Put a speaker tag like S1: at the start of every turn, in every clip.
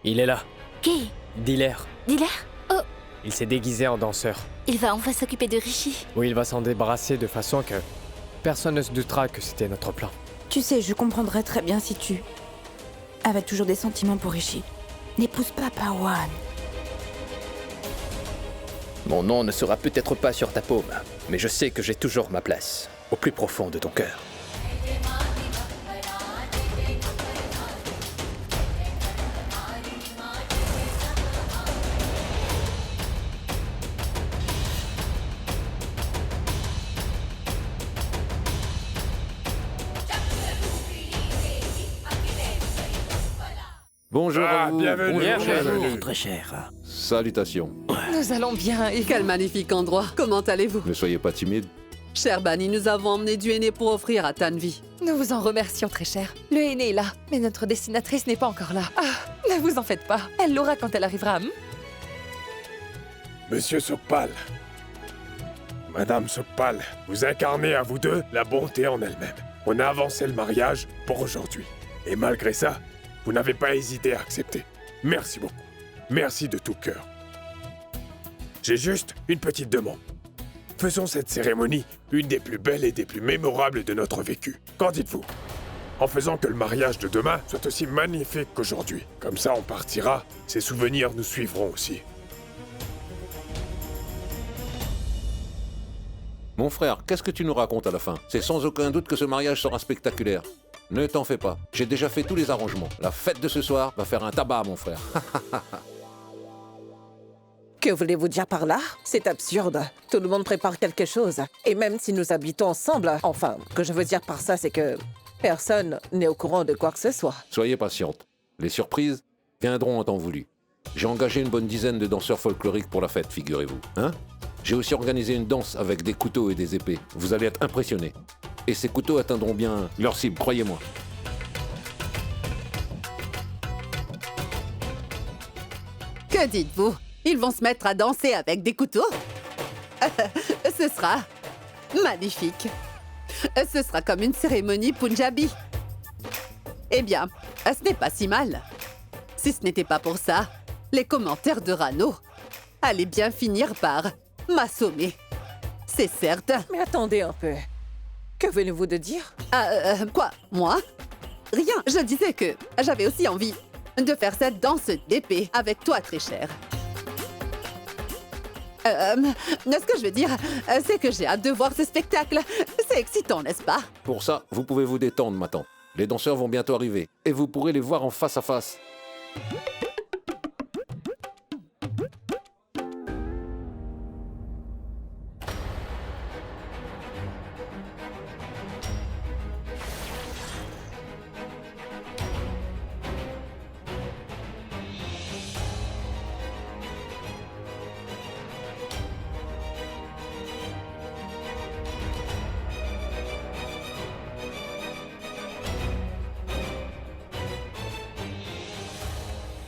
S1: Il est là.
S2: Qui?
S1: Dealer.
S2: Dealer? Oh,
S1: Il s'est déguisé en danseur.
S2: il va enfin s'occuper de Rishi.
S1: Oui, il va s'en débarrasser de façon que personne ne se doutera que c'était notre plan.
S3: Tu sais, je comprendrais très bien si tu avais toujours des sentiments pour Rishi. N'épouse pas Pawan.
S4: Mon nom ne sera peut-être pas sur ta paume, mais je sais que j'ai toujours ma place, au plus profond de ton cœur.
S5: Bonjour à vous.
S6: Bienvenue.
S5: Bonjour.
S7: Très cher.
S5: Salutations.
S8: Nous allons bien et quel magnifique endroit. Comment allez-vous?
S5: Ne soyez pas timide.
S8: Cher Bani, nous avons emmené du henné pour offrir à Tanvi.
S9: Nous vous en remercions très cher. Le henné est là, mais notre dessinatrice n'est pas encore là. Ah, ne vous en faites pas. Elle l'aura quand elle arrivera.
S6: Monsieur Sokpal. Madame Sokpal, vous incarnez à vous deux la bonté en elle-même. On a avancé le mariage pour aujourd'hui. Et malgré ça, vous n'avez pas hésité à accepter. Merci beaucoup. Merci de tout cœur. J'ai juste une petite demande. Faisons cette cérémonie une des plus belles et des plus mémorables de notre vécu. Qu'en dites-vous? En faisant que le mariage de demain soit aussi magnifique qu'aujourd'hui. Comme ça, on partira, ces souvenirs nous suivront aussi.
S5: Mon frère, qu'est-ce que tu nous racontes à la fin? C'est sans aucun doute que ce mariage sera spectaculaire. Ne t'en fais pas. J'ai déjà fait tous les arrangements. La fête de ce soir va faire un tabac, mon frère.
S10: Que voulez-vous dire par là? C'est absurde. Tout le monde prépare quelque chose. Et même si nous habitons ensemble, enfin, ce que je veux dire par ça, c'est que personne n'est au courant de quoi que ce soit.
S5: Soyez patiente. Les surprises viendront en temps voulu. J'ai engagé une bonne dizaine de danseurs folkloriques pour la fête, figurez-vous. Hein? J'ai aussi organisé une danse avec des couteaux et des épées. Vous allez être impressionnés. Et ces couteaux atteindront bien leur cible, croyez-moi.
S8: Que dites-vous? Ils vont se mettre à danser avec des couteaux? Ce sera magnifique. Ce sera comme une cérémonie punjabi. Eh bien, ce n'est pas si mal. Si ce n'était pas pour ça, les commentaires de Rano allaient bien finir par m'assommer. C'est certes.
S10: Mais attendez un peu. Que venez-vous de dire?
S8: Quoi? Moi? Rien. Je disais que j'avais aussi envie de faire cette danse d'épée avec toi, très cher. Ce que je veux dire, c'est que j'ai hâte de voir ce spectacle. C'est excitant, n'est-ce pas?
S5: Pour ça, vous pouvez vous détendre, ma tante. Les danseurs vont bientôt arriver. Et vous pourrez les voir en face à face.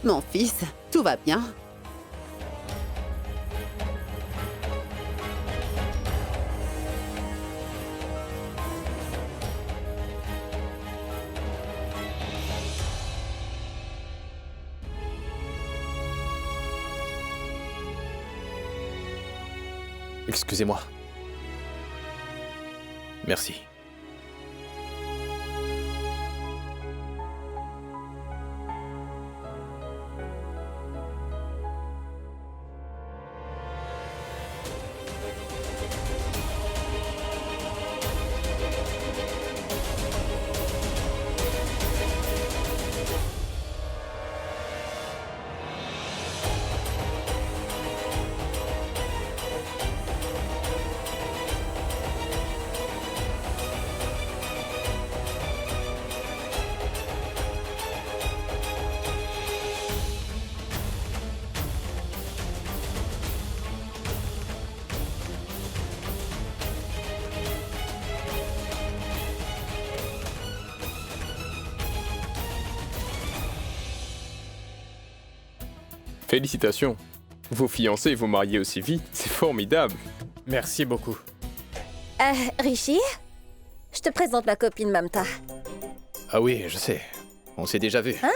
S8: Mon fils, tout va bien?
S4: Excusez-moi. Merci.
S11: Félicitations. Vous fiancez et vous mariez aussi vite, c'est formidable.
S1: Merci beaucoup.
S2: Rishi? Je te présente ma copine Mamta.
S4: Ah oui, je sais. On s'est déjà vu.
S2: Hein?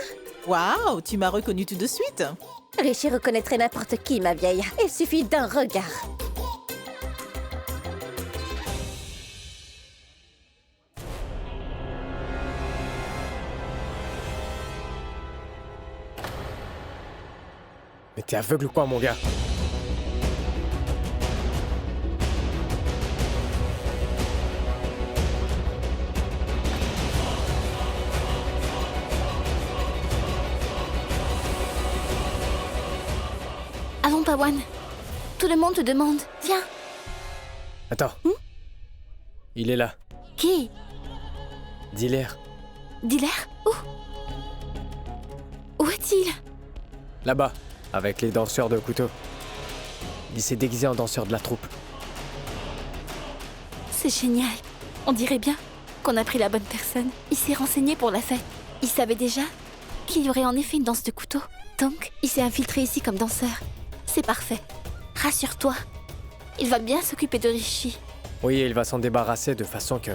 S7: Waouh, tu m'as reconnu tout de suite.
S2: Rishi reconnaîtrait n'importe qui, ma vieille. Il suffit d'un regard.
S1: Mais t'es aveugle ou quoi, mon gars?
S2: Allons, Pawan. Tout le monde te demande. Viens.
S1: Attends. Il est là.
S2: Qui?
S1: Dis-leur.
S2: Dealer? Où est-il?
S1: Là-bas, avec les danseurs de couteau. Il s'est déguisé en danseur de la troupe.
S2: C'est génial. On dirait bien qu'on a pris la bonne personne. Il s'est renseigné pour la fête. Il savait déjà qu'il y aurait en effet une danse de couteau. Donc, il s'est infiltré ici comme danseur. C'est parfait. Rassure-toi. Il va bien s'occuper de Rishi.
S1: Oui, il va s'en débarrasser de façon que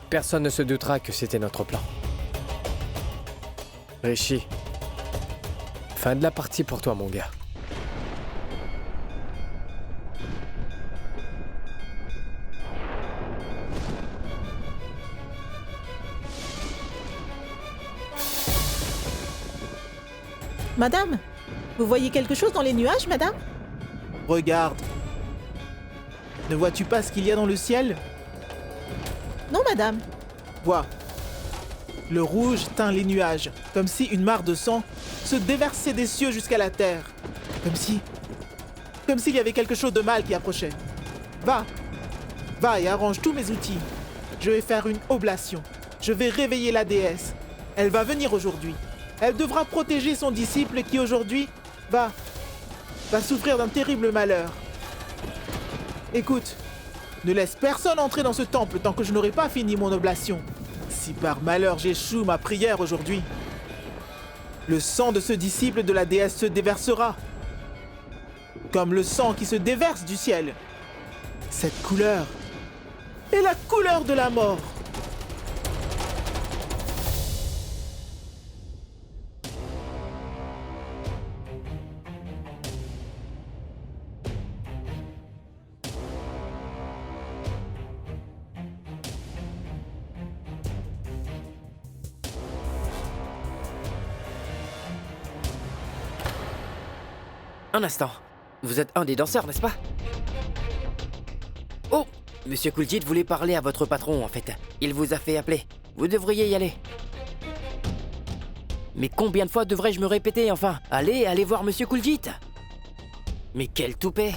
S1: personne ne se doutera que c'était notre plan. Rishi. Fin de la partie pour toi, mon gars.
S7: Madame, vous voyez quelque chose dans les nuages, madame?
S12: Regarde. Ne vois-tu pas ce qu'il y a dans le ciel?
S7: Non, madame.
S12: Vois. Le rouge teint les nuages, comme si une mare de sang se déversait des cieux jusqu'à la terre. Comme s'il y avait quelque chose de mal qui approchait. Va. Va et arrange tous mes outils. Je vais faire une oblation. Je vais réveiller la déesse. Elle va venir aujourd'hui. Elle devra protéger son disciple qui aujourd'hui va souffrir d'un terrible malheur. Écoute, ne laisse personne entrer dans ce temple tant que je n'aurai pas fini mon oblation. Si par malheur j'échoue ma prière aujourd'hui, le sang de ce disciple de la déesse se déversera. Comme le sang qui se déverse du ciel. Cette couleur est la couleur de la mort.
S13: Un instant. Vous êtes un des danseurs, n'est-ce pas? Oh! Monsieur Kuljit voulait parler à votre patron, en fait. Il vous a fait appeler. Vous devriez y aller. Mais combien de fois devrais-je me répéter, enfin? Allez voir Monsieur Kuljit! Mais quel toupet!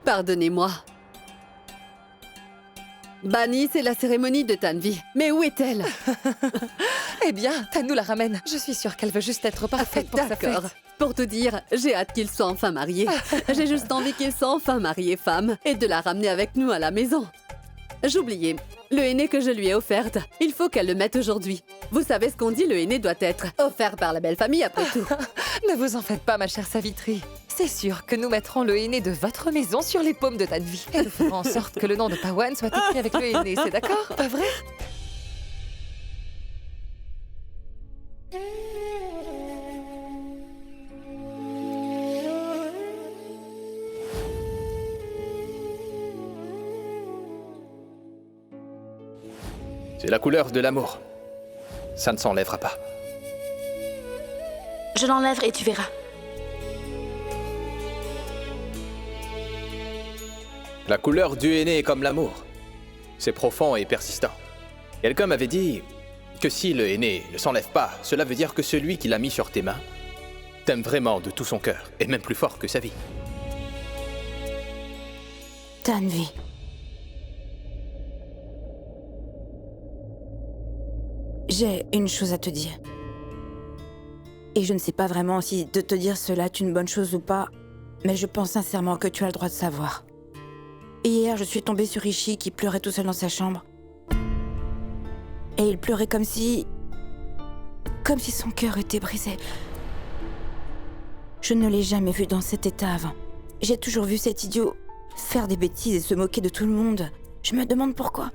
S8: Pardonnez-moi. Bani, c'est la cérémonie de Tanvi. Mais où est-elle?
S9: Eh bien, Tan nous la ramène. Je suis sûre qu'elle veut juste être parfaite pour sa fête.
S8: D'accord. Pour tout dire, j'ai hâte qu'il soit enfin marié. J'ai juste envie qu'il soit enfin marié femme et de la ramener avec nous à la maison. J'oubliais, le henné que je lui ai offerte, il faut qu'elle le mette aujourd'hui. Vous savez ce qu'on dit, le henné doit être offert par la belle famille après tout.
S9: Ne vous en faites pas, ma chère Savitri. C'est sûr que nous mettrons le henné de votre maison sur les paumes de Tanvi. Et nous ferons en sorte que le nom de Pawan soit écrit avec le henné, c'est d'accord? Pas vrai?
S4: C'est la couleur de l'amour. Ça ne s'enlèvera pas.
S2: Je l'enlèverai et tu verras.
S4: La couleur du henné est comme l'amour. C'est profond et persistant. Quelqu'un m'avait dit que si le henné ne s'enlève pas, cela veut dire que celui qui l'a mis sur tes mains t'aime vraiment de tout son cœur, et même plus fort que sa vie.
S3: Tanvi. J'ai une chose à te dire. Et je ne sais pas vraiment si de te dire cela est une bonne chose ou pas, mais je pense sincèrement que tu as le droit de savoir. Hier, je suis tombée sur Rishi qui pleurait tout seul dans sa chambre. Et il pleurait comme si son cœur était brisé. Je ne l'ai jamais vu dans cet état avant. J'ai toujours vu cet idiot faire des bêtises et se moquer de tout le monde. Je me demande pourquoi.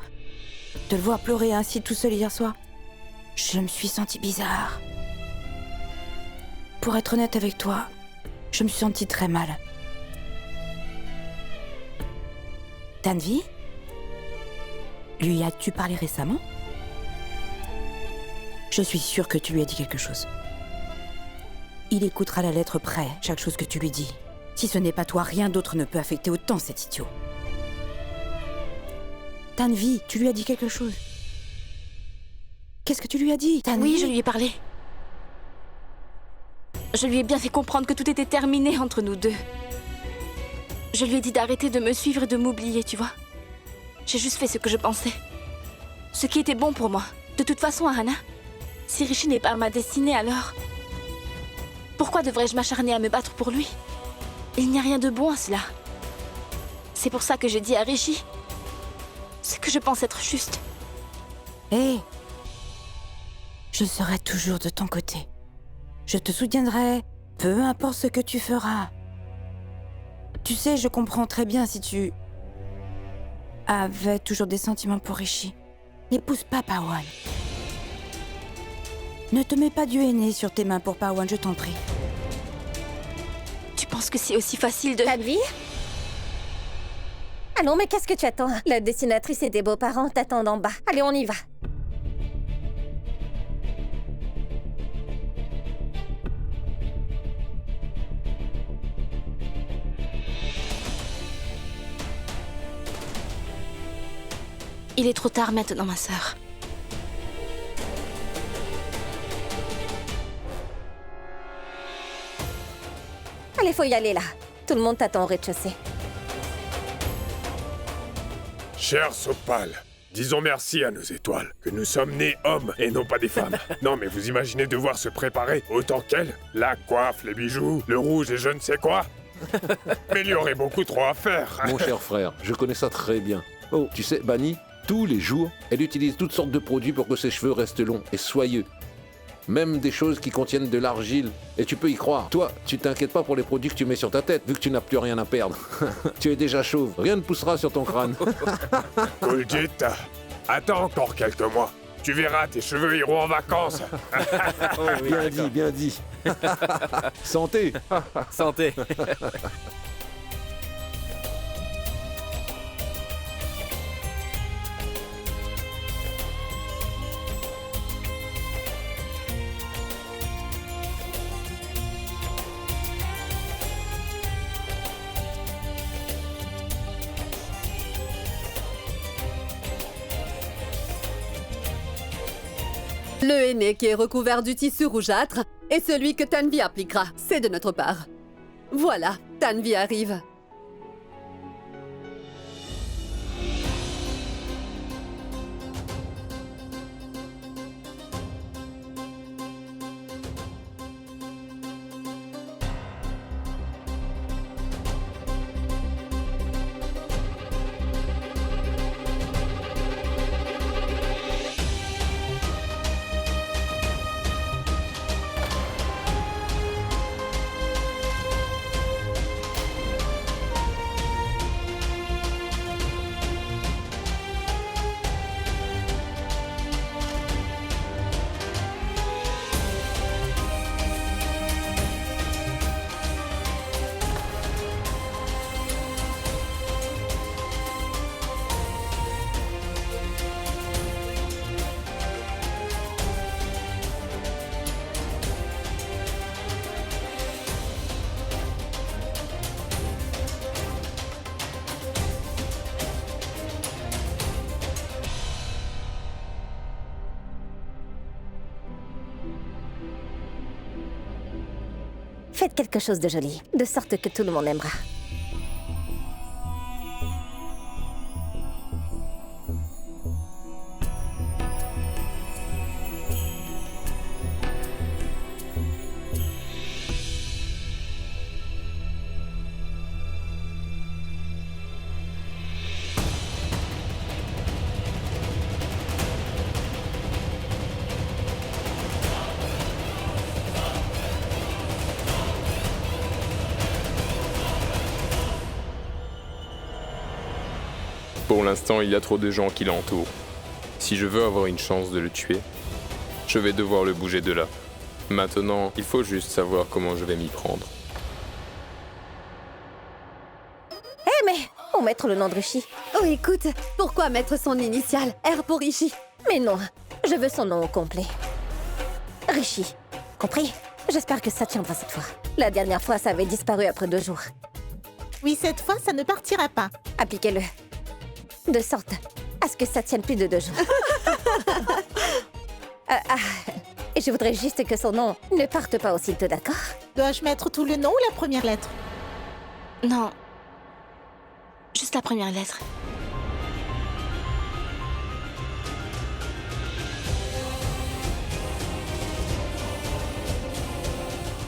S3: De le voir pleurer ainsi tout seul hier soir, je me suis sentie bizarre. Pour être honnête avec toi, je me suis sentie très mal. Tanvi? Lui as-tu parlé récemment? Je suis sûre que tu lui as dit quelque chose. Il écoutera la lettre près chaque chose que tu lui dis. Si ce n'est pas toi, rien d'autre ne peut affecter autant cet idiot. Tanvi, tu lui as dit quelque chose? Qu'est-ce que tu lui as dit, Tanvi?
S2: Oui, je lui ai parlé. Je lui ai bien fait comprendre que tout était terminé entre nous deux. Je lui ai dit d'arrêter de me suivre et de m'oublier, tu vois. J'ai juste fait ce que je pensais. Ce qui était bon pour moi. De toute façon, Ahana, si Rishi n'est pas ma destinée, alors... Pourquoi devrais-je m'acharner à me battre pour lui? Il n'y a rien de bon à cela. C'est pour ça que j'ai dit à Rishi ce que je pense être juste.
S3: Hé! Je serai toujours de ton côté. Je te soutiendrai, peu importe ce que tu feras. Tu sais, je comprends très bien si tu... avais toujours des sentiments pour Rishi. N'épouse pas Pawan. Ne te mets pas du henné sur tes mains pour Pawan, je t'en prie.
S2: Tu penses que c'est aussi facile de...
S14: Tanvi? Allons, mais qu'est-ce que tu attends? La dessinatrice et tes beaux-parents t'attendent en bas. Allez, on y va.
S2: Il est trop tard maintenant, ma sœur.
S14: Allez, faut y aller là. Tout le monde t'attend au rez-de-chaussée.
S6: Cher Sopal, disons merci à nos étoiles, que nous sommes nés hommes et non pas des femmes. Non mais vous imaginez devoir se préparer autant qu'elles? La coiffe, les bijoux, le rouge et je ne sais quoi. Mais il y aurait beaucoup trop à faire.
S5: Mon cher frère, je connais ça très bien. Oh, tu sais, Bani, tous les jours, elle utilise toutes sortes de produits pour que ses cheveux restent longs et soyeux. Même des choses qui contiennent de l'argile. Et tu peux y croire. Toi, tu t'inquiètes pas pour les produits que tu mets sur ta tête, vu que tu n'as plus rien à perdre. Tu es déjà chauve. Rien ne poussera sur ton crâne.
S6: Kuljit, attends encore quelques mois. Tu verras, tes cheveux iront en vacances.
S5: Oh, oui, bien dit, bien dit. Santé.
S13: Santé.
S8: Le henné qui est recouvert du tissu rougeâtre est celui que Tanvi appliquera. C'est de notre part. Voilà, Tanvi arrive.
S14: Faites quelque chose de joli, de sorte que tout le monde aimera.
S11: Pour l'instant, il y a trop de gens qui l'entourent. Si je veux avoir une chance de le tuer, je vais devoir le bouger de là. Maintenant, il faut juste savoir comment je vais m'y prendre.
S14: Eh mais, où mettre le nom de Rishi?
S8: Oh, écoute, pourquoi mettre son initiale? R pour Rishi.
S14: Mais non, je veux son nom au complet. Rishi, compris? J'espère que ça tiendra cette fois. La dernière fois, ça avait disparu après 2 jours.
S7: Oui, cette fois, ça ne partira pas.
S14: Appliquez-le. De sorte à ce que ça tienne plus de 2 jours. Et je voudrais juste que son nom ne parte pas aussitôt, d'accord?
S7: Dois-je mettre tout le nom ou la première lettre?
S2: Non. Juste la première lettre.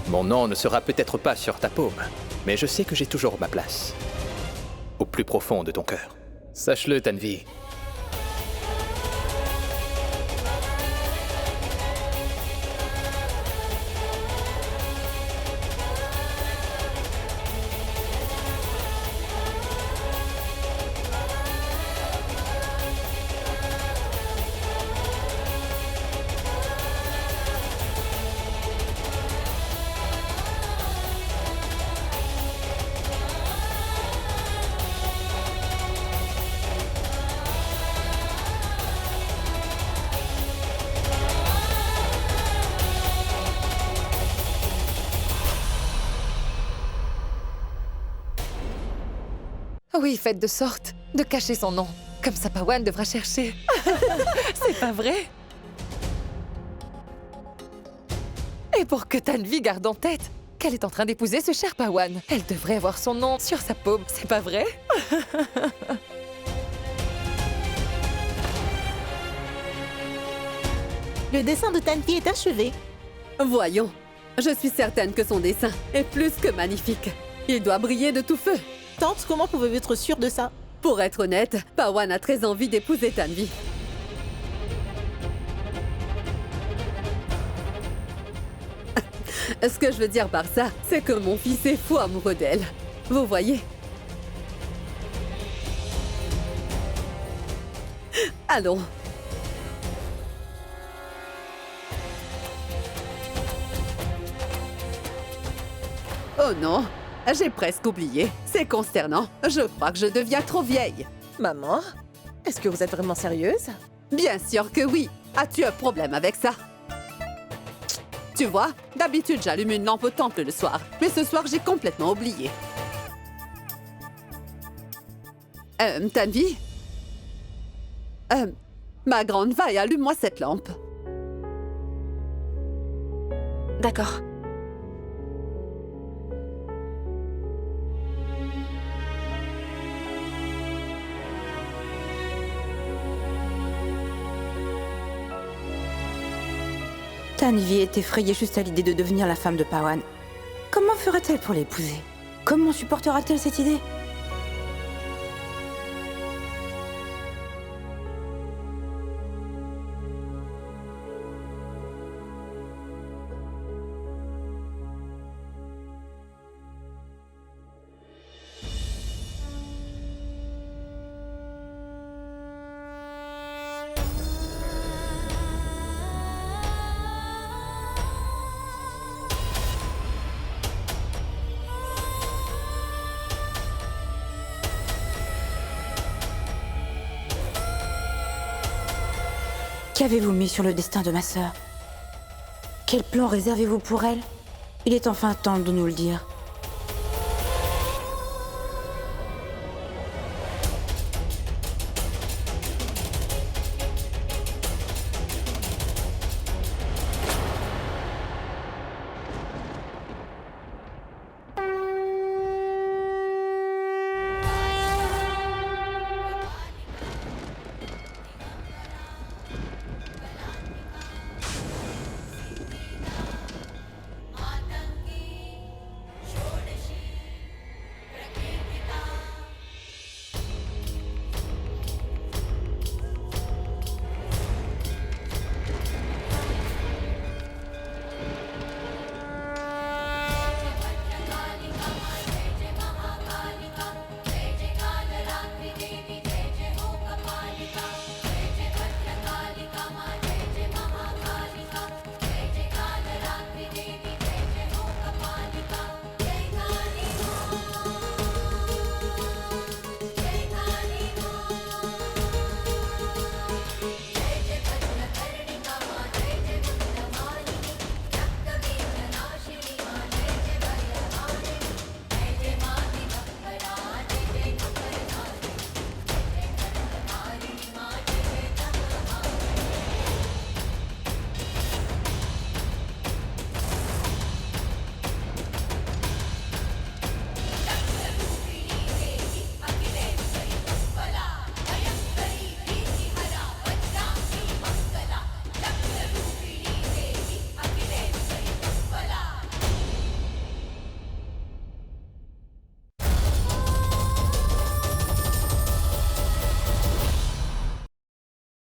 S4: Mon nom ne sera peut-être pas sur ta paume, mais je sais que j'ai toujours ma place. Au plus profond de ton cœur. Sache-le, Tanvi.
S9: Oui, faites de sorte de cacher son nom. Comme ça, Pawan devra chercher. C'est pas vrai? Et pour que Tanvi garde en tête qu'elle est en train d'épouser ce cher Pawan, elle devrait avoir son nom sur sa paume, c'est pas vrai?
S7: Le dessin de Tanvi est achevé.
S8: Voyons, je suis certaine que son dessin est plus que magnifique. Il doit briller de tout feu.
S7: Tante, comment pouvez-vous être sûre de ça?
S8: Pour être honnête, Pawan a très envie d'épouser Tanvi. Ce que je veux dire par ça, c'est que mon fils est fou amoureux d'elle. Vous voyez? Allons. Oh non, j'ai presque oublié. C'est consternant. Je crois que je deviens trop vieille.
S10: Maman, est-ce que vous êtes vraiment sérieuse?
S8: Bien sûr que oui. As-tu un problème avec ça? Tu vois, d'habitude j'allume une lampe au temple le soir, mais ce soir j'ai complètement oublié. Tanvi? Ma grande, va et allume-moi cette lampe.
S2: D'accord.
S3: Tanvi est effrayée juste à l'idée de devenir la femme de Pawan. Comment fera-t-elle pour l'épouser? Comment supportera-t-elle cette idée? Qu'avez-vous mis sur le destin de ma sœur? Quel plan réservez-vous pour elle? Il est enfin temps de nous le dire.